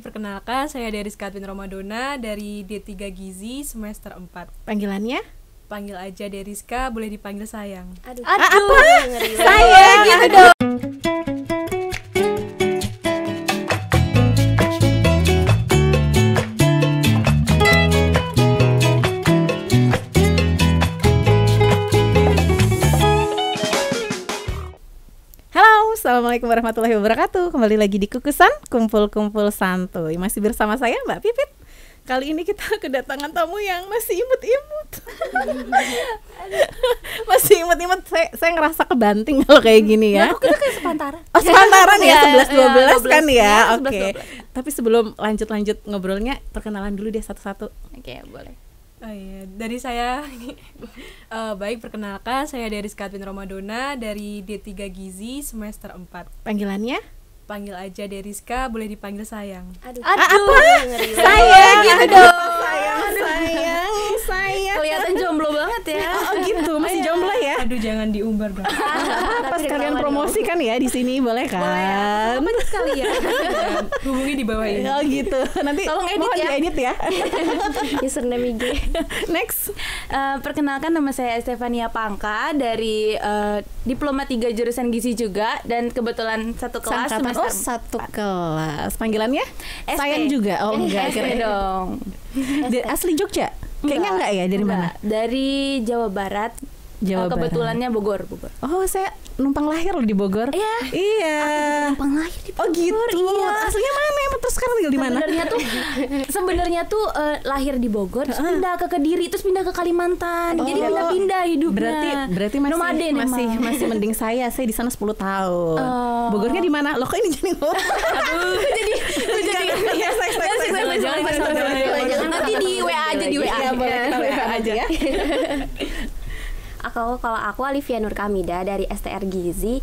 Perkenalkan, saya dari Skatwin Romadona dari D3 Gizi semester 4. Panggilannya? Panggil aja Deriska, boleh dipanggil sayang. Aduh, apa? ngeri Sayang banget. gitu dong. Halo, assalamualaikum warahmatullahi wabarakatuh. Kembali lagi di Kukusan Kumpul-Kumpul Santuy. Masih bersama saya Mbak Pipit. Kali ini kita kedatangan tamu yang masih imut-imut. Masih imut-imut. Saya ngerasa kebanting kalau kayak gini ya. Aku kita kayak sepantaran. Oh, sepantaran ya, 11-12 kan ya. Ya, Oke. Tapi sebelum lanjut ngobrolnya, perkenalan dulu deh satu-satu. Oke, boleh. Oh iya, dari saya baik, perkenalkan, saya dari Skatwin Romadona dari D3 Gizi semester 4. Panggilannya? Panggil aja Deriska, boleh dipanggil sayang. Aduh, apa? ngeri banget. Sayang gitu dong. Sayang. Kelihatan jomblo banget ya. Oh gitu, masih jomblo ya? Aduh, jangan diumbar dong. Apa sekalian promosi kan ya di sini, boleh kan? Boleh sekali ya. Hubungi di bawah ini. Oh gitu. Nanti Tolong edit mohon ya. diedit ya. Username IG. Next. Perkenalkan, nama saya Estefania Pangka dari Diploma 3 jurusan Gizi juga, dan kebetulan satu kelas Sangkatan. semester Satu kelas. Panggilannya? ST. Sayang juga. Oh enggak, ST keren. dong. Asli Jogja? Kayaknya enggak ya, dari mana? Dari Jawa Barat. Jawa Barat. Kebetulannya Bogor. Oh, saya numpang lahir loh di Bogor. Iya. Iya. Numpang lahir di Oh gitu. Iya. Aslinya mana? Emang terus sekarang tinggal di mana? Sebenarnya tuh lahir di Bogor, terus pindah ke Kediri, terus pindah ke Kalimantan. Jadi pindah-pindah hidupnya. Berarti Nomaden masih mending saya di sana 10 tahun. Oh. Bogornya di mana? Loh kok ini jadi ngomong? jadi Iya, jangan nanti di WA aja, di WA. Iya, boleh kita WA aja ya. Kalau aku Alivia Nur Kamida dari STR Gizi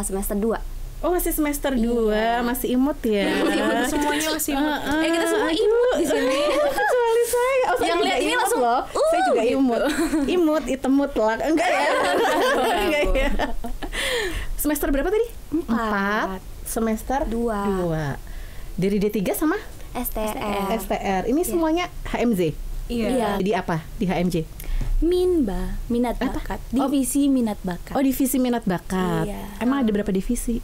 semester 2. Oh, masih semester 2, masih imut ya. Semuanya masih imut. Kita semua imut di sini. Kecuali saya. Oh, saya Yang juga lihat ini imut langsung, loh. Saya juga imut. Imut, itemut lah. Enggak ya? Enggak ya. Semester berapa tadi? 4. Semester 2. Dari D3 sama STR. STR. Ini semuanya HMZ. Iya. Jadi apa di HMJ? Minat bakat. Divisi minat bakat. Oh, divisi minat bakat. Iya. Emang ada berapa divisi?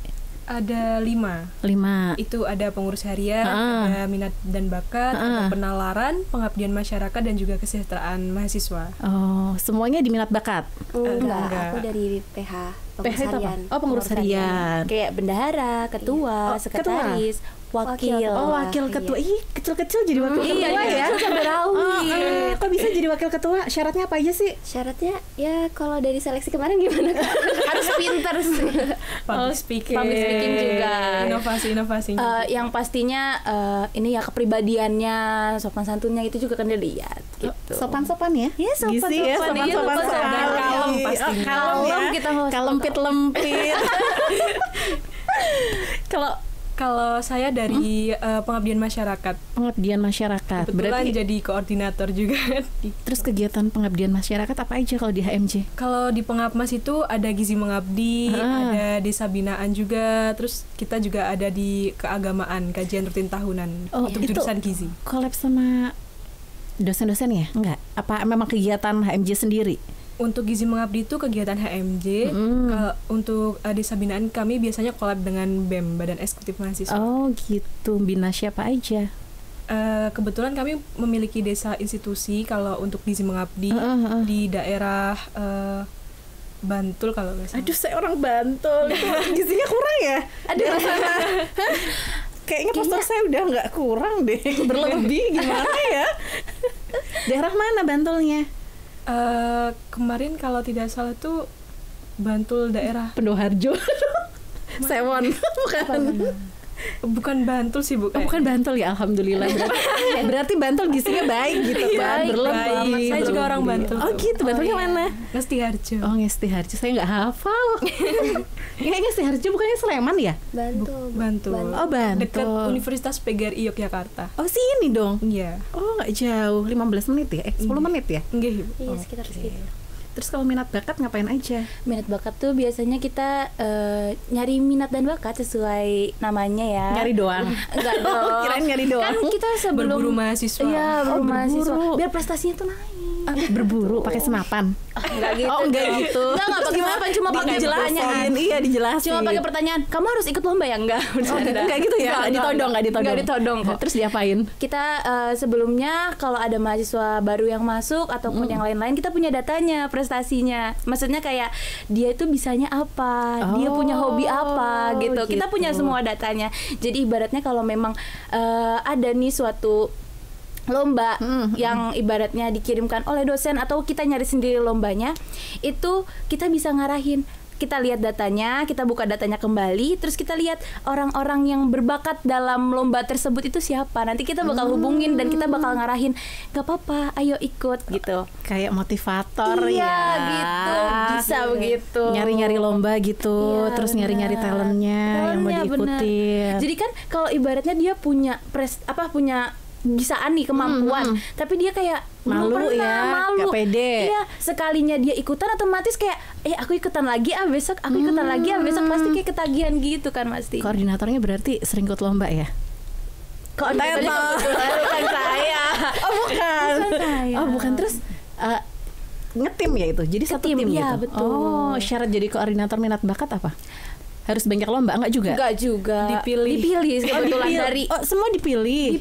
Ada 5. 5. Itu ada pengurus harian, ada minat dan bakat, ada penalaran, pengabdian masyarakat, dan juga kesejahteraan mahasiswa. Oh, semuanya di minat bakat. Enggak, Enggak. aku dari PH, pengurus PH itu apa? harian. Oh, pengurus harian. Kayak bendahara, ketua, Oh, sekretaris, wakil. Oh, wakil ketua. Ih, kecil-kecil jadi wakil Iya, ketua ya. sampai rawit. Kok bisa jadi wakil ketua? Syaratnya apa aja sih? Syaratnya ya kalau dari seleksi kemarin gimana? Harus pinter sih. Public speaking. Public speaking juga. Inovasi-inovasinya. Yang pastinya ini ya kepribadiannya, sopan santunnya itu juga kan dilihat gitu. Sopan-sopan ya? Iya, sopan-sopan. Gizi ya, Iya, sopan-sopan sopan-sopan. sekali. Kalem pastinya. Kalem ya. Kita mau Kalempit-lempit. Kalau saya dari pengabdian masyarakat, Pengabdian masyarakat. kebetulan jadi koordinator juga. Terus kegiatan pengabdian masyarakat apa aja kalau di HMJ? Kalau di Pengabmas itu ada gizi mengabdi, ada desa binaan juga, terus kita juga ada di keagamaan, kajian rutin tahunan untuk itu jurusan gizi. collab sama dosen-dosen ya? Enggak? Apa memang kegiatan HMJ sendiri? Untuk gizi mengabdi itu kegiatan HMJ. Kalau untuk desa binaan kami biasanya kolab dengan BEM, Badan Eksekutif Mahasiswa. Oh gitu, bina siapa aja? Kebetulan kami memiliki desa institusi kalau untuk gizi mengabdi di daerah Bantul kalau nggak salah. Aduh, saya orang Bantul, itu gizinya kurang ya? Daerah sana. Kayaknya postur saya udah nggak kurang deh, berlebih gimana ya? Daerah mana Bantulnya? Kemarin kalau tidak salah tuh Bantul daerah Pendoharjo. Sewon, bukan Bantul sih, Bu. Oh, bukan Bantul ya, alhamdulillah. Berarti Bantul gizinya baik gitu kan, berlebih. Saya juga orang Bantul. Oh gitu, Bantulnya mana? Ngesti Oh, Ngesti-Harjo, saya nggak hafal. Kayaknya Ngesti-Harjo bukannya Sleman ya? Bantul. Oh, Bantul. Dekat Universitas PGRI Yogyakarta. Oh, sini dong. Iya. Oh, nggak jauh, 15 menit ya? 10 menit ya? Enggak, Ibu. Iya, sekitar segitu. Terus kalau minat bakat ngapain aja? Minat bakat tuh biasanya kita nyari minat dan bakat sesuai namanya ya. Nyari doang. Enggak dong. Kirain nyari doang. Kan kita sebelum Berburu mahasiswa. Iya, berburu mahasiswa. berburu. Biar prestasinya tuh naik. Berburu pakai senapan. Enggak gitu. Oh, enggak dong. gitu. Enggak pakai senapan, cuma pakai dijelasin. Iya, dijelasin. Cuma pakai pertanyaan, kamu harus ikut lomba ya? Enggak. Enggak gitu ya. Enggak ditodong. Enggak ditodong kok. Terus diapain? Kita sebelumnya kalau ada mahasiswa baru yang masuk ataupun yang lain-lain, kita punya datanya, prestasinya. Maksudnya kayak dia itu bisanya apa, dia punya hobi apa gitu. Kita punya semua datanya. Jadi ibaratnya kalau memang ada nih suatu lomba yang ibaratnya dikirimkan oleh dosen atau kita nyari sendiri lombanya, itu kita bisa ngarahin. Kita lihat datanya, kita buka datanya kembali, terus kita lihat orang-orang yang berbakat dalam lomba tersebut itu siapa. Nanti kita bakal hubungin dan kita bakal ngarahin, gak apa-apa, ayo ikut gitu. Kayak motivator Iya, ya. gitu. Bisa begitu. Nyari-nyari lomba gitu, Iya, terus nyari-nyari benar. talentnya yang mau Talentnya, diikutin. benar. Jadi kan kalau ibaratnya dia punya punya bisaan nih, kemampuan, tapi dia kayak belum Malu pernah, ya, malu. gak pede. Iya, sekalinya dia ikutan otomatis kayak aku ikutan lagi besok, aku ikutan lagi besok, pasti kayak ketagihan gitu kan pasti. Koordinatornya berarti sering ikut lomba ya? Koordinatornya kebetulan bukan saya. Oh bukan. Bukan saya. Oh bukan, terus ngetim ya itu. Jadi satu Ngetim, tim iya, gitu. betul. Oh, syarat jadi koordinator minat bakat apa? Harus banyak lomba enggak juga? Enggak juga. Dipilih. Kebetulan dari semua dipilih.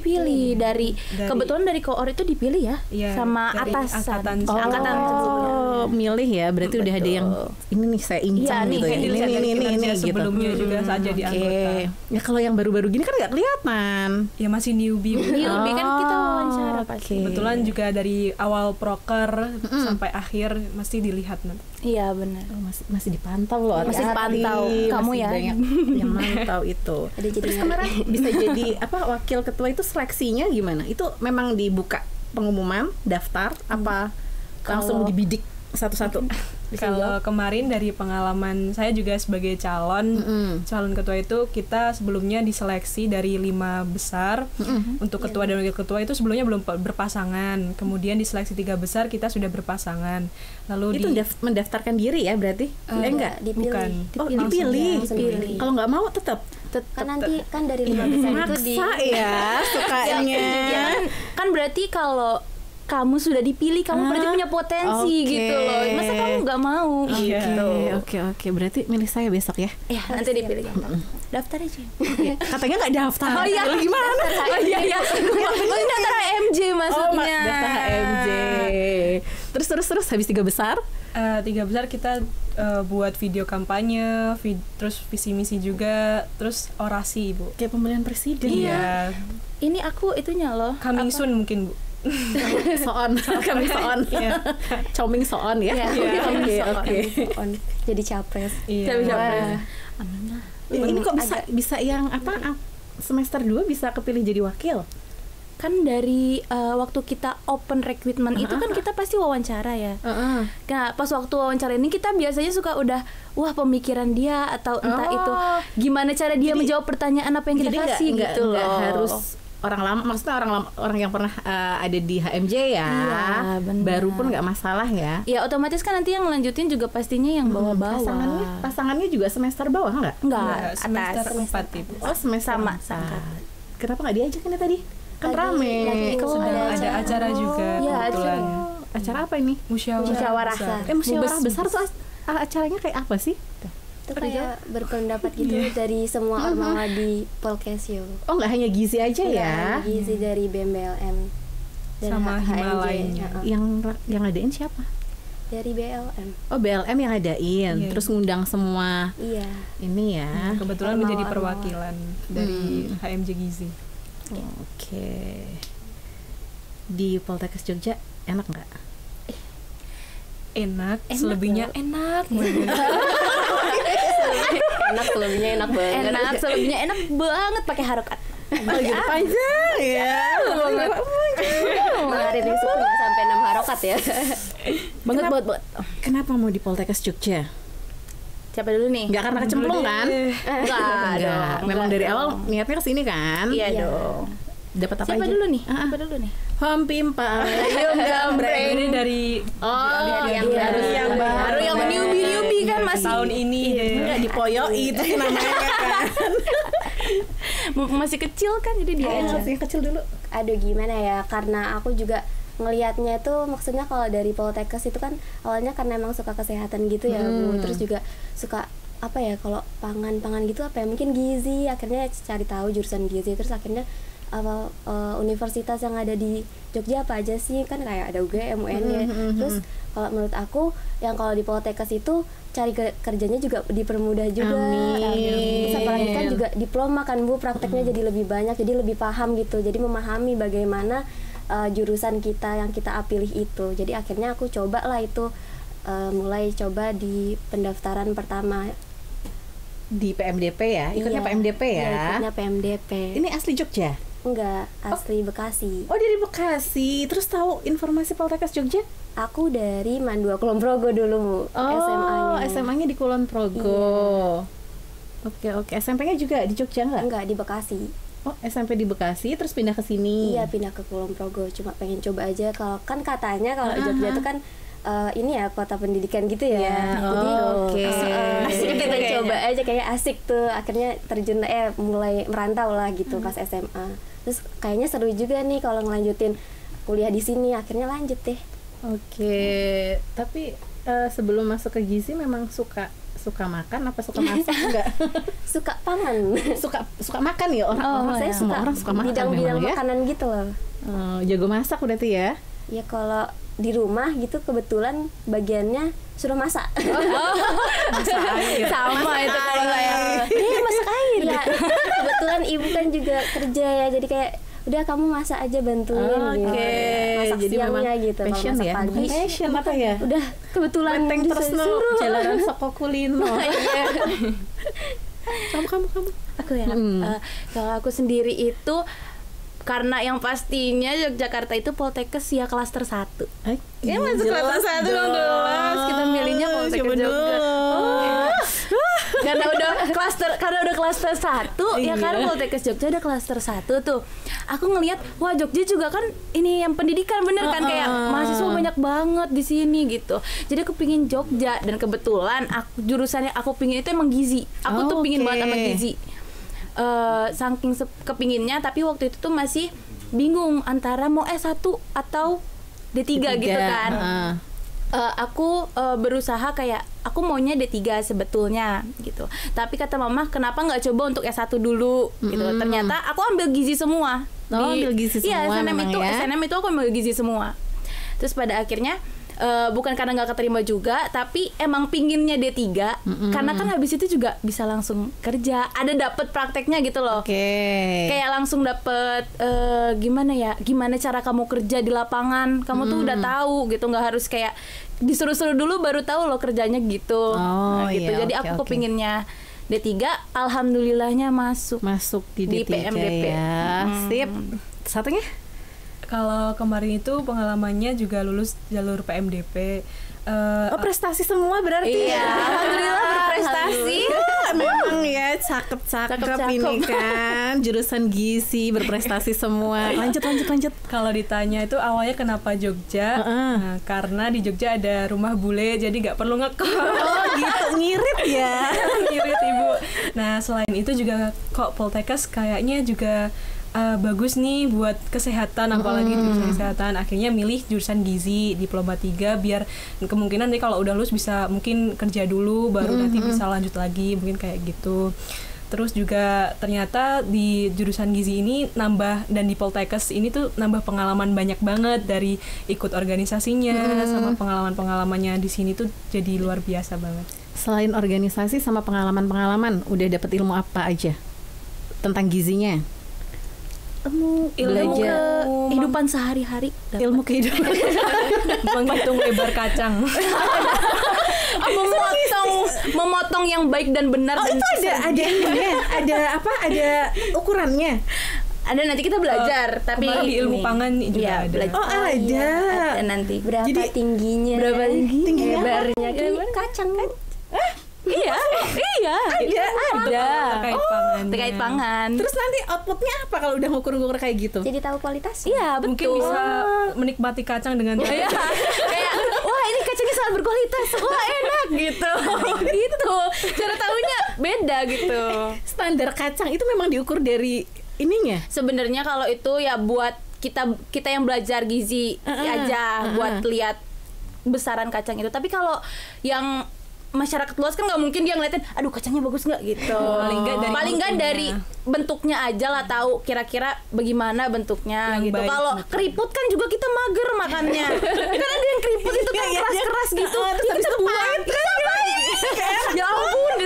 dari kebetulan dari koor itu dipilih ya, Iya, sama dari atasan. angkatan Angkatan sebelumnya. Oh, milih ya. Berarti udah ada yang ini nih saya incang Iya, nih, gitu ya. kayak Dilihat dari kinerja Ini gitu. sebelumnya juga saat jadi anggota. Ya kalau yang baru-baru gini kan nggak kelihatan. Ya masih newbie. Newbie kan kita wawancara Oh, pasti. oke. Kebetulan juga dari awal proker sampai akhir mesti dilihat nanti. Iya benar. Oh, masih dipantau loh. Masih hati-hati. dipantau. Kamu Masih ya. banyak yang mantau itu. Ada jadi Terus ngeri. kemarin bisa jadi wakil ketua itu seleksinya gimana? Itu memang dibuka pengumuman, daftar apa langsung Kalau- dibidik satu-satu? Kalau kemarin dari pengalaman saya juga sebagai calon ketua itu, kita sebelumnya diseleksi dari 5 besar. Untuk ketua dan wakil ketua itu sebelumnya belum berpasangan. Kemudian diseleksi 3 besar kita sudah berpasangan. Lalu Itu mendaftarkan diri ya berarti? Enggak, dipilih. bukan. Oh, Langsung dipilih. langsung dipilih. Kalau nggak mau tetap Kan nanti kan dari 5 besar itu di maksa ya sukanya. Kan berarti kalau kamu sudah dipilih, kamu berarti punya potensi Oke. gitu loh. Masa kamu nggak mau? Iya. Gitu. Oke. Berarti milih saya besok ya. Ya, nanti dipilih. Daftar aja. Katanya nggak daftar. Oh iya, Gimana? Oh iya iya. Oh, daftar HMJ maksudnya. Daftar HMJ. Terus habis 3 besar. 3 besar kita buat video kampanye, terus visi misi juga, terus orasi, Bu. Kayak pemilihan presiden. Iya. Ini aku itunya loh. Coming soon mungkin, Bu. Soon, kami soon. Iya. Coming soon ya. Iya, Oke. on jadi capres. Iya. Tapi siapa? Ini kok bisa yang semester 2 bisa kepilih jadi wakil? Kan dari waktu kita open recruitment itu kan kita pasti wawancara ya. Nah, pas waktu wawancara ini kita biasanya suka udah wah pemikiran dia atau entah itu gimana cara dia menjawab pertanyaan apa yang kita Jadi kasih gitu loh. nggak harus orang lama, maksudnya orang yang pernah ada di HMJ ya. Iya, benar. Baru pun nggak masalah ya. Ya otomatis kan nanti yang lanjutin juga pastinya yang bawa-bawa. Pasangannya juga semester bawah nggak? Enggak, Semester atas. 4, Ibu. Oh semester Sama, 4. Kenapa nggak diajakin ya tadi? Kan Lagi rame. ikut Sedang ada acara juga Iya, kebetulan. Acara apa ini? Musyawarah. besar. Musyawarah besar tuh acaranya kayak apa sih? Itu kayak berpendapat gitu dari semua ormawa di Polkesio. Oh nggak hanya gizi aja ya? Gizi dari BMBLM dan Sama HMJ. Hima lainnya. Yang ngadain siapa? Dari BLM. Oh BLM yang ngadain, Iya. terus ngundang semua Iya. ini ya. Kebetulan menjadi Ormawa. perwakilan dari HMJ Gizi. Oke. Di Poltekkes Jogja enak nggak? Enak, selebihnya enak. Enak, selebihnya enak banget. Enak, selebihnya enak banget pakai harokat. Oh gitu panjang ya. Hari ini suka sampai 6 harokat ya. Banget buat. Kenapa mau di Poltekkes Jogja? Siapa dulu nih? Nggak karena kecemplung kan? Enggak Enggak. Memang dari awal niatnya ke sini kan? Iya Iya. dong. Dapat apa Siapa aja? dulu nih? Siapa dulu nih? Hampimpa. Ayo gambreng. Ini dari yang baru yang newbie kan masih tahun ini. Enggak dipoyoi itu namanya kan. masih kecil kan, jadi dia aja. Yang kecil dulu. Aduh gimana ya, karena aku juga ngelihatnya itu, maksudnya kalau dari Poltekkes itu kan awalnya karena emang suka kesehatan gitu ya Bu, terus juga suka apa ya, kalau pangan gitu apa ya, mungkin gizi, akhirnya cari tahu jurusan gizi, terus akhirnya apa universitas yang ada di Jogja apa aja sih, kan kayak ada UGM, UNY. Terus kalau menurut aku yang kalau di Poltekkes itu cari kerjanya juga dipermudah juga. Terus apalagi kan juga diploma kan Bu, prakteknya jadi lebih banyak, jadi lebih paham gitu, jadi memahami bagaimana jurusan kita yang kita pilih itu. Jadi akhirnya aku coba lah itu, mulai coba di pendaftaran pertama Di PMDP ya? Ikutnya PMDP ya? Iya, ikutnya PMDP. Ini asli Jogja? Enggak, asli Bekasi. Oh, dari Bekasi. Terus tahu informasi Poltekkes Jogja? Aku dari Mandua Kulon Progo dulu Bu, SMA-nya. SMA-nya di Kulon Progo. Oke. SMP-nya juga di Jogja nggak? Enggak, di Bekasi. Oh, SMP di Bekasi, terus pindah ke sini. Iya, pindah ke Kulon Progo. Cuma pengen coba aja, kalau kan katanya kalau Jogja itu kan ini ya kota pendidikan gitu ya. Jadi asik kita coba aja, kayak asik tuh. Akhirnya terjun mulai merantau lah gitu pas SMA. Terus kayaknya seru juga nih kalau ngelanjutin kuliah di sini. Akhirnya lanjut deh. Oke. Tapi sebelum masuk ke gizi memang suka makan apa suka masak enggak? Suka pangan. suka makan ya orang. Saya semua orang suka makan bidang-bidang memang, ya? makanan gitu loh. Jago masak berarti ya? Ya kalau di rumah gitu kebetulan bagiannya suruh masak. Masak air. Sama itu kalau kayak Masak air ya. Kebetulan ibu kan juga kerja ya, jadi kayak udah kamu masak aja bantuin gitu. Masak jadi memang siangnya gitu, kalau passion masak ya? pagi. Passion apa ya? Udah kebetulan Menteng terus no, disuruh. jalanan soko kulino. kamu. aku ya. Kalau aku sendiri itu karena yang pastinya Yogyakarta itu Poltekkes ya klaster 1. Ya masuk klaster 1 dong, jelas. Kita milihnya Poltekkes Jogja. Karena udah klaster 1 ya kan, Poltekkes Jogja ada klaster 1 tuh. Aku ngelihat wah Jogja juga kan ini yang pendidikan bener kan, kayak mahasiswa banyak banget di sini gitu. Jadi aku pingin Jogja, dan kebetulan jurusan yang aku pingin itu emang gizi. Aku tuh pingin banget sama gizi. Saking kepinginnya, tapi waktu itu tuh masih bingung antara mau S1 atau D3 gitu kan. Aku berusaha kayak aku maunya D3 sebetulnya gitu. Tapi kata mama, kenapa nggak coba untuk S1 dulu gitu. Ternyata aku ambil gizi semua. Ambil gizi semua. Iya, SNM itu aku ambil gizi semua. Terus pada akhirnya bukan karena nggak keterima juga, tapi emang pinginnya D3 karena kan habis itu juga bisa langsung kerja, ada dapet prakteknya gitu loh. Kayak langsung dapet gimana cara kamu kerja di lapangan, kamu tuh udah tahu gitu, nggak harus kayak disuruh-suruh dulu baru tahu lo kerjanya gitu. Gitu. Jadi aku kepinginnya D3, alhamdulillahnya masuk di D3 PMDP ya. Sip. Satunya? Kalau kemarin itu pengalamannya juga lulus jalur PMDP. Prestasi semua berarti ya. Alhamdulillah berprestasi. Memang ya cakep ini kan, jurusan gizi berprestasi semua. Lanjut. Kalau ditanya itu awalnya kenapa Jogja? Nah, karena di Jogja ada rumah bule, jadi nggak perlu ngekos. Oh gitu, ngirit ya. Ngirit ibu. Nah selain itu juga kok Poltekkes kayaknya juga bagus nih buat kesehatan, apalagi jurusan kesehatan. Akhirnya milih jurusan gizi diploma 3 biar kemungkinan nanti kalau udah lulus bisa mungkin kerja dulu baru nanti bisa lanjut lagi, mungkin kayak gitu. Terus juga ternyata di jurusan gizi ini nambah, dan di Poltekkes ini tuh nambah pengalaman banyak banget, dari ikut organisasinya sama pengalaman-pengalamannya di sini tuh jadi luar biasa banget. Selain organisasi sama pengalaman-pengalaman, udah dapet ilmu apa aja tentang gizinya? Ilmu kehidupan sehari-hari. Ilmu kehidupan. Menghitung lebar kacang. memotong yang baik dan benar. Oh, itu ada ukurannya. Ada, nanti kita belajar, tapi di ilmu pangan juga ada. Belajar. Oh, ada nanti. Berapa Jadi, tingginya? tingginya lebarnya kacang kan? Iya. Iya, ada. Terkait pangannya. Terkait pangan. Terus nanti outputnya apa kalau udah ngukur-ngukur kayak gitu? Jadi tahu kualitasnya. Iya, betul. Mungkin bisa menikmati kacang dengan Iya, kayak wah ini kacangnya sangat berkualitas, wah enak gitu, gitu. Cara tahunya beda gitu. Standar kacang itu memang diukur dari ininya. Sebenarnya kalau itu ya buat kita yang belajar gizi aja, buat lihat besaran kacang itu. Tapi kalau yang masyarakat luas kan nggak mungkin dia ngeliatin, aduh kacangnya bagus nggak gitu. Paling nggak dari bentuknya aja lah tahu kira-kira bagaimana bentuknya yang gitu. baik, Kalau keriput kan juga kita mager makannya. Kan ada yang keriput itu kan keras-keras gitu. Terus habis itu pahit. Ya ampun.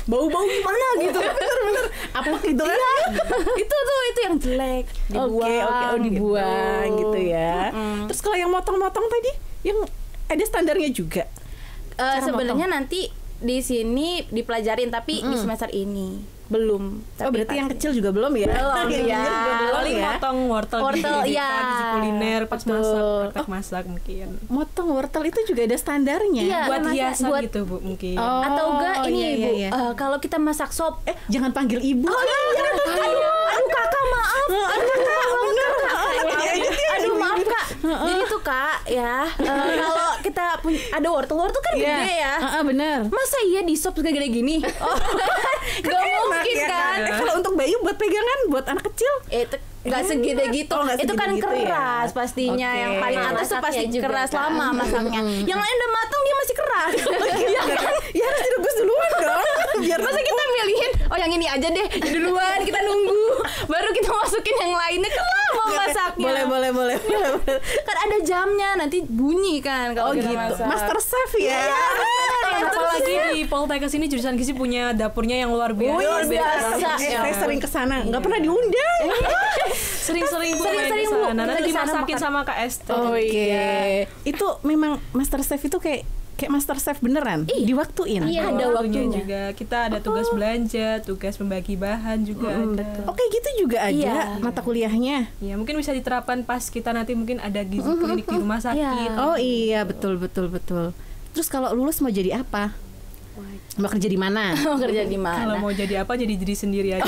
Bau-bau gimana gitu. Bener-bener apa gitu kan? Itu yang jelek. Dibuang gitu ya. Terus kalau yang motong-motong tadi yang ada standarnya juga. Sebenarnya nanti di sini dipelajarin tapi di semester ini belum. Oh berarti yang kecil juga belum ya? Belum ya. Paling motong wortel di ya. gizi kuliner pas masak, praktek masak mungkin. Motong wortel itu juga ada standarnya. Iya, Buat hiasan buat gitu Bu mungkin. atau enggak ini iya, Bu, iya. kalau kita masak sop. Jangan panggil ibu. Aduh kakak maaf. Aduh maaf Kak. Jadi tuh Kak ya, kalau kita punya ada wortel kan gede ya. Bener. Masa iya di sop segede gini? Gak mungkin kan? Kalau untuk bayi buat pegangan buat anak kecil. Itu nggak segede gitu. Nggak Itu kan segede gitu keras ya. pastinya. Oke. Yang paling atas tuh Masaknya pasti juga keras kan. lama masaknya. Yang lain udah matang dia masih keras. Iya kan? Ya harus direbus duluan dong. Biar Masa kita milihin, oh yang ini aja deh duluan, kita nunggu, baru kita masukin yang lainnya, kan lama masaknya. boleh. Kan ada jamnya, nanti bunyi kan kalau kita masak. Master Chef ya. Apalagi di Poltekkes ini jurusan gizi punya dapurnya yang luar biasa. Luar biasa. Saya sering kesana, nggak pernah diundang. Sering-sering Bu Sering-sering, Bu. kesana. Nanti Kita kesana dimasakin makan. sama Kak Esther. Oke. Itu memang Master Chef itu kayak Master Chef beneran. Diwaktuin. Iya. Ada waktunya waktunya. juga. Kita ada tugas belanja, tugas membagi bahan juga ada. Oke gitu juga ada Iya. mata kuliahnya. Ya mungkin bisa diterapkan pas kita nanti mungkin ada gizi klinik di rumah sakit. Oh iya betul. Terus kalau lulus mau jadi apa? Mau kerja di mana? Mau kerja di Kalau mana? mau jadi apa jadi diri sendiri aja.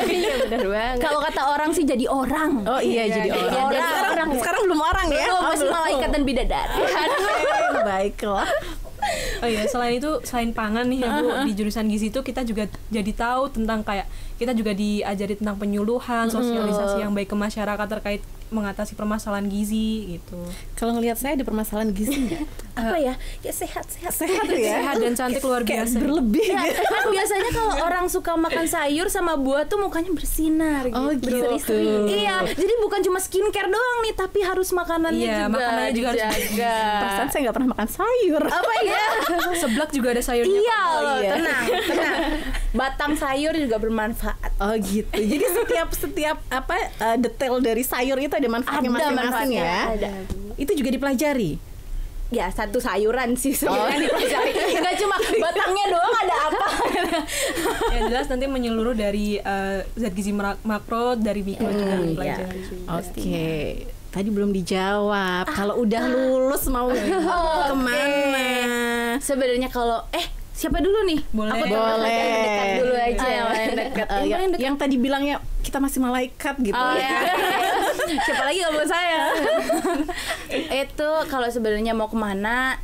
Iya benar banget. Kalau kata orang sih jadi orang. Oh iya jadi orang. Sekarang belum orang ya? Belum, masih malaikat dan bidadari. Baiklah. Oh iya, selain itu, selain pangan nih ya Bu, di jurusan gizi itu kita juga jadi tahu tentang kayak kita juga diajari tentang penyuluhan, sosialisasi yang baik ke masyarakat terkait mengatasi permasalahan gizi gitu. Kalau ngelihat saya ada permasalahan gizi nggak? Apa ya? Ya sehat. Sehat ya. Sehat dan cantik luar Kayak biasa. berlebih. Ya, kan biasanya kalau orang suka makan sayur sama buah tuh mukanya bersinar gitu. Oh, gitu. Berseri-seri. Iya, jadi bukan cuma skincare doang nih, tapi harus makanannya Iya, juga. makanannya juga harus dijaga. Perasaan saya nggak pernah makan sayur. Apa ya? Seblak juga ada sayurnya. Iya Oh, loh, iya. tenang. Batang sayur juga bermanfaat. Oh gitu. Jadi setiap apa detail dari sayur itu ada manfaatnya Ada masing-masing manfaatnya, ya. ada. Itu juga dipelajari. Ya satu sayuran sih sebenarnya dipelajari. Nggak cuma batangnya doang, ada apa? Yang jelas nanti menyeluruh dari zat gizi makro, dari mikro juga dipelajari. Oke. Tadi belum dijawab. Kalau udah lulus mau kemana? Sebenarnya kalau siapa dulu nih? Boleh. Aku Boleh. dekat dulu aja. Yang paling dekat. Yang tadi bilangnya kita masih malaikat gitu. Oh ya. Siapa lagi kalau bukan saya? Itu kalau sebenarnya mau kemana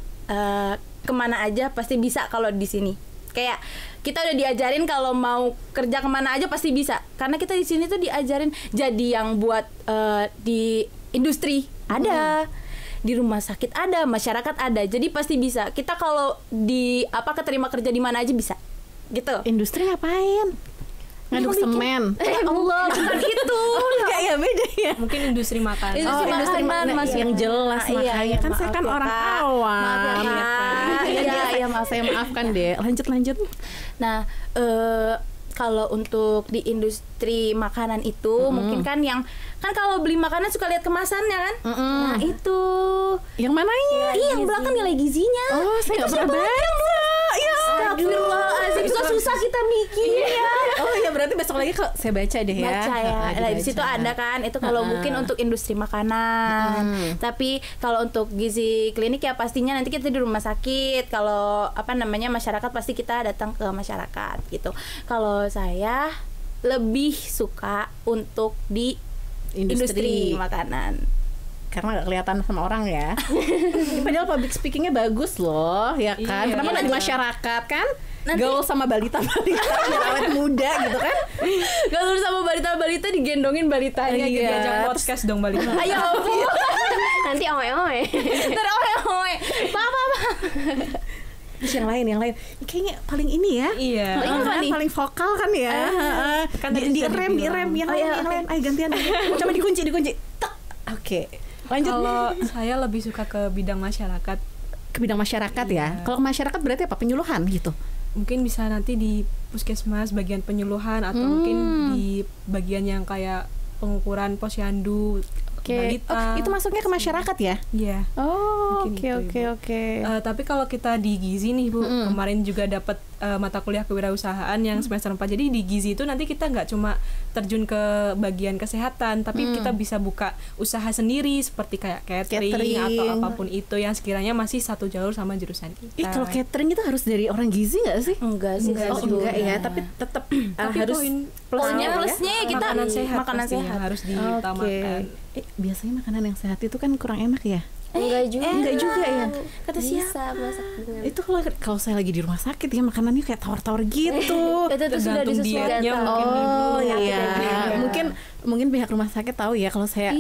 aja pasti bisa kalau di sini. Kayak kita udah diajarin kalau mau kerja kemana aja pasti bisa. Karena kita di sini tuh diajarin jadi yang buat di industri ada. Di rumah sakit ada, masyarakat ada, jadi pasti bisa. Kita kalau keterima kerja di mana aja bisa, gitu. Industri ngapain? Ngaduk semen. Allah, bukan itu. Enggak ya, beda ya. Mungkin industri makanan. Industri makanan, Mas, yang jelas makanya kan saya kan orang awam. Maaf ya, Kak. Iya, maaf, saya maafkan deh. Lanjut. Nah, kalau untuk di industri makanan itu mungkin kan kalau beli makanan suka lihat kemasannya kan? Nah, itu. Yang mananya? Iya, yang belakang nilai gizinya. Oh, saya nggak pernah baca. Ya, Astagfirullahaladzim, susah kita mikir ya. Oh ya, berarti besok lagi kalau saya baca deh ya. Baca ya. Nah, di situ ada kan itu kalau mungkin untuk industri makanan. Tapi kalau untuk gizi klinik ya pastinya nanti kita di rumah sakit. Kalau masyarakat pasti kita datang ke masyarakat gitu. Kalau saya lebih suka untuk di industri makanan. Karena gak kelihatan sama orang ya. Padahal public speakingnya bagus loh, ya kan? Kenapa nggak di masyarakat kan? Gaul sama balita-balita biar awet muda gitu kan? Gaul sama balita-balita digendongin balitanya gitu. Diajak podcast dong balita. Ayo ampun. Nanti oe-oe. Ntar oe. Apa. Terus yang lain kayaknya paling ini ya. Iya. Paling vokal kan ya. Kan di rem yang lain. Ayo gantian. Coba dikunci. Tak. Oke. Lanjut. Kalau saya lebih suka ke bidang masyarakat. Ke bidang masyarakat ya. Kalau ke masyarakat berarti apa? Penyuluhan gitu. Mungkin bisa nanti di puskesmas bagian penyuluhan atau mungkin di bagian yang kayak pengukuran posyandu. Balita. Itu masuknya ke masyarakat ya? Iya. Oh, Mungkin oke. Tapi kalau kita di gizi nih Bu, kemarin juga dapat mata kuliah kewirausahaan yang semester 4. Jadi di gizi itu nanti kita nggak cuma terjun ke bagian kesehatan, tapi kita bisa buka usaha sendiri seperti kayak catering atau apapun itu yang sekiranya masih satu jalur sama jurusan kita. Kalau catering itu harus dari orang gizi nggak sih? Enggak sih. Enggak ya, tapi tetap harus plusnya kita makanan sehat harus diutamakan. Biasanya makanan yang sehat itu kan kurang enak ya? Enggak juga ya. Kata bisa masak dengan. Itu kalau saya lagi di rumah sakit ya makanannya kayak tawar-tawar gitu. Itu sudah disesuaikan. Oh iya. Mungkin pihak rumah sakit tahu ya kalau saya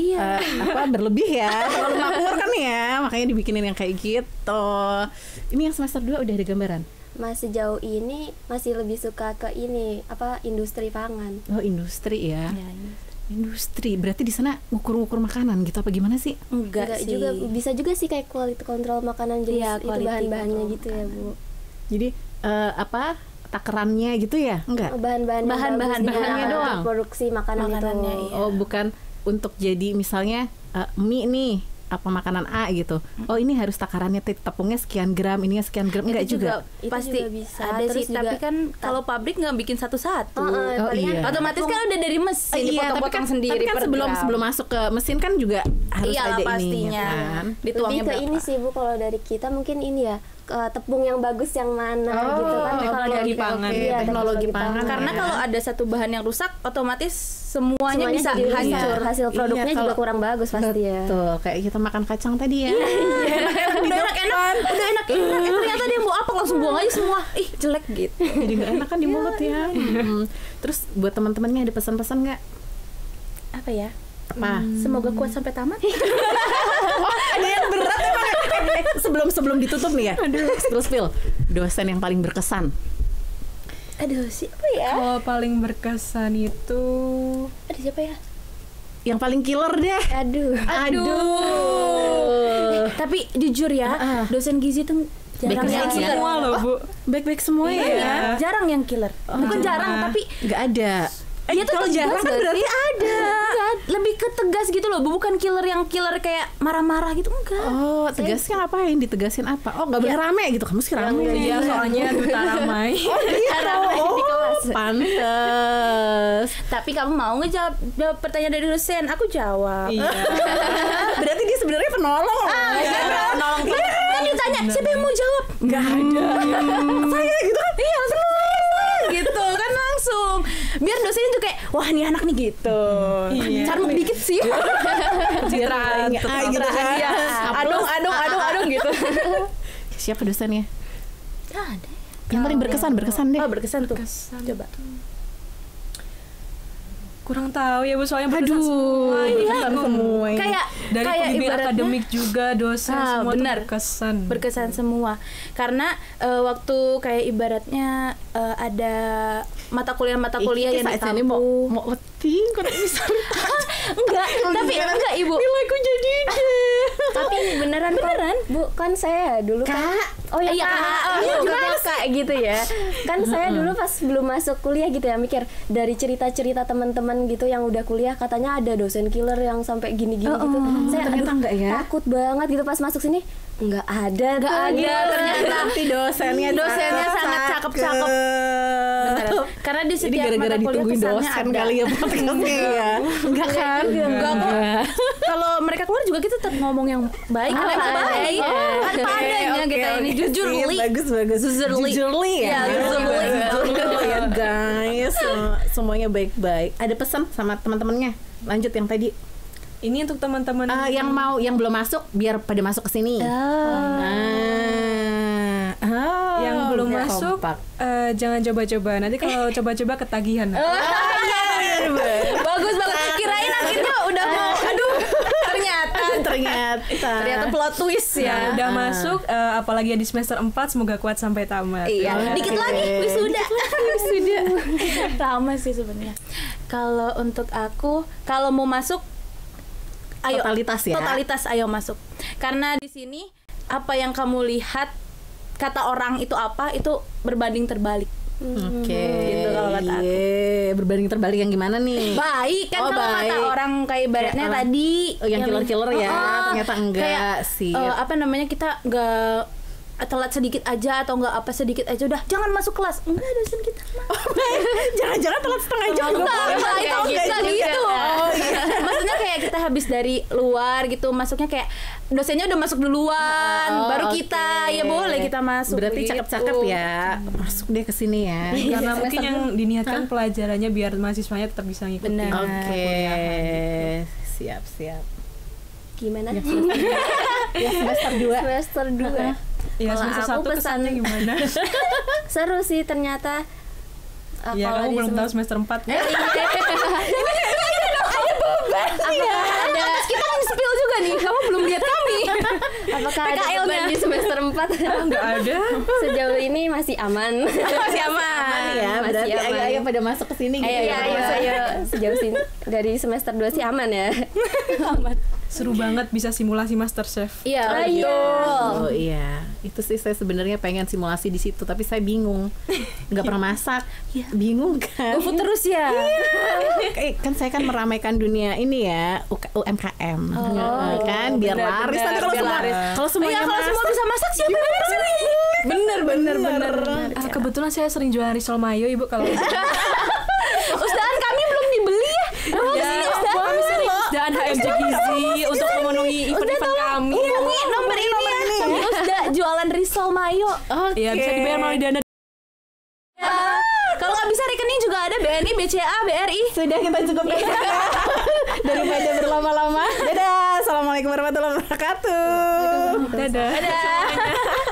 berlebih ya, terlalu makmur kan ya, makanya dibikinin yang kayak gitu. Ini yang semester 2 udah ada gambaran. Masih jauh ini masih lebih suka ke industri pangan. Oh, industri ya. Industri berarti di sana ngukur-ngukur makanan gitu apa gimana sih? Enggak sih. Juga bisa juga sih kayak quality control makanan jenis itu bahan-bahannya gitu ya Bu. Jadi takarannya gitu ya? Enggak. Bahan-bahannya doang. Produksi makanannya itu. Oh, bukan untuk jadi misalnya mie nih makanan A gitu. Oh, ini harus takarannya tepungnya sekian gram, ininya sekian gram. Enggak juga. Pasti juga bisa. Ada sih, tapi kan kalau pabrik nggak bikin satu-satu. Iya. Otomatis kan udah dari mesin dipotong-potong sendiri. Tapi kan sebelum masuk ke mesin kan juga harus ada pastinya. Ininya kan. Lebih ke ini sih Bu, kalau dari kita mungkin ini ya, tepung yang bagus yang mana gitu kan. Kalau dari pangan. Teknologi pangan. Karena kalau ada satu bahan yang rusak, otomatis semuanya bisa hancur. Hasil produknya juga kurang bagus pasti ya. Betul, kayak kita makan kacang tadi ya. Udah enak. Ternyata dia mau apa langsung buang aja semua. Ih, jelek gitu. Jadi nggak enak kan di mulut ya. Terus buat teman-temannya ada pesan-pesan nggak? Apa ya? Apa? Semoga kuat sampai tamat. Ada yang berat emang. Sebelum ditutup nih ya. Spill. Dosen yang paling berkesan. Aduh, siapa ya? Kalau paling berkesan itu Ada siapa ya? Yang paling killer deh. Aduh. Tapi jujur ya, dosen gizi tuh jarang yang killer. semua loh Bu. Baik-baik semua ya. Jarang yang killer. Bukan jarang, tapi nggak ada. Dia tuh kalau tegas jarang kan berarti ada. Enggak, lebih ke tegas gitu loh, bukan killer yang killer kayak marah-marah gitu, enggak. Oh, tegasnya ngapain? Ditegasin apa? Oh, nggak boleh rame gitu. Kamu sih rame. Iya, soalnya duta ramai. Pantes. Tapi kamu mau ngejawab pertanyaan dari dosen? Aku jawab. Iya. Berarti dia sebenarnya penolong. Penolong. Kan ditanya, siapa yang mau jawab? Nggak ada. Saya gitu kan? Iya, langsung gitu kan langsung. Biar dosennya tuh kayak, wah ini anak nih gitu. Carmuk dikit sih. Citraan gitu kan. Iya. Adung gitu. Siapa dosennya? Ada. Yang paling berkesan deh. Oh, berkesan tuh. Coba. Kurang tahu ya Bu, soalnya berkesan semua. Berkesan semua. Kayak Pembimbing ibaratnya akademik juga dosen semua benar. tuh Berkesan semua. Karena waktu kayak ibaratnya ada mata kuliah yang di ini kampus. mau weting kan bisa. Enggak Ibu. Nilaiku jadi deh. Tapi beneran Bu, kan saya dulu kan Oh ya Iya, juga kakak gitu ya. Kan saya dulu pas belum masuk kuliah gitu ya mikir dari cerita-cerita teman-teman gitu yang udah kuliah katanya ada dosen killer yang sampai gini-gini gitu. Saya ternyata enggak ya. takut banget gitu pas masuk sini. Enggak ada. Ternyata nanti dosennya sangat cakep-cakep. Karena di Ini setiap gara-gara mata kuliah ditungguin pesannya dosen ada. kali ya podcastnya ya. Enggak kan? Enggak kok. Kalau mereka keluar juga kita tetap ngomong yang baik, Apa baik. Apa adanya kita ini jujur li. Bagus. Jujurly. Jujurly ya. Iya, Jujurly ya guys. Semuanya baik-baik. Ada pesan sama teman-temannya. Lanjut yang tadi. Ini untuk teman-teman Yang belum masuk biar pada masuk ke sini. yang belum masuk kompak. jangan coba-coba. Nanti kalau coba-coba ketagihan. Bagus banget. Kirain akhirnya udah mau. Aduh, ternyata plot twist ya. Udah masuk apalagi di semester 4 semoga kuat sampai tamat. Iya, dikit lagi wisuda. Lama sih sebenarnya. Kalau untuk aku, kalau mau masuk, ayo Totalitas ya. Totalitas ayo masuk. Karena di sini apa yang kamu lihat kata orang itu apa itu berbanding terbalik. Oke. Gitu kalau kata aku. Berbanding terbalik yang gimana nih? Baik kan Oh, kalau kata baik. orang kayak ibaratnya Kayak, tadi yang killer-killer ya, ternyata enggak kayak, sih. apa namanya kita enggak telat sedikit aja atau enggak apa sedikit aja udah jangan masuk kelas. Enggak dosen kita mah. Jangan-jangan telat setengah jam. Enggak itu gitu. Oh, iya. Maksudnya kayak kita habis dari luar gitu, masuknya kayak dosennya udah masuk duluan, baru oke. kita ya boleh kita masuk. Berarti gitu. cakep-cakep ya. Masuk deh ke sini ya. Karena mungkin yang diniatkan pelajarannya biar mahasiswanya tetap bisa ngikutin. Benar. Oke. Siap. Gimana? Ya semester 2. Semester 2. Ya Kalau semester aku 1 kesannya gimana? Seru sih ternyata. Ya Kalau kamu di belum tahu semester 4 ya. ada Kita nge-spill juga nih, kamu belum lihat kami. apakah ada PKL-nya. beban di semester 4? Enggak ada. Sejauh ini masih aman. Masih aman. Ya, Masih berarti aman. ayo pada masuk ke sini gitu. Ayo sejauh sini dari semester 2 sih aman ya. Seru banget bisa simulasi MasterChef. Iya, Oh iya, itu sih saya sebenarnya pengen simulasi di situ, tapi saya bingung, nggak pernah masak, bingung kan? GoFood terus ya. Kan saya kan meramaikan dunia ini ya, UMKM, kan, biar laris. Nanti kalau semua, kalau semuanya Kalau semua bisa masak siapa yang masak? bener. Kebetulan saya sering jualan risol mayo Ibu kalau Ustahan kami belum dibeli ya. kami sering dan HMJ Gizi untuk memenuhi event-event kami. Hubungi nomor ini ya. Usda jualan risol mayo. Ya bisa dibayar melalui dana. Kalau nggak bisa rekening juga ada BNI, BCA, BRI. Sudah kita cukup daripada berlama-lama. Dadah, assalamualaikum warahmatullahi wabarakatuh. Dadah. Dadah.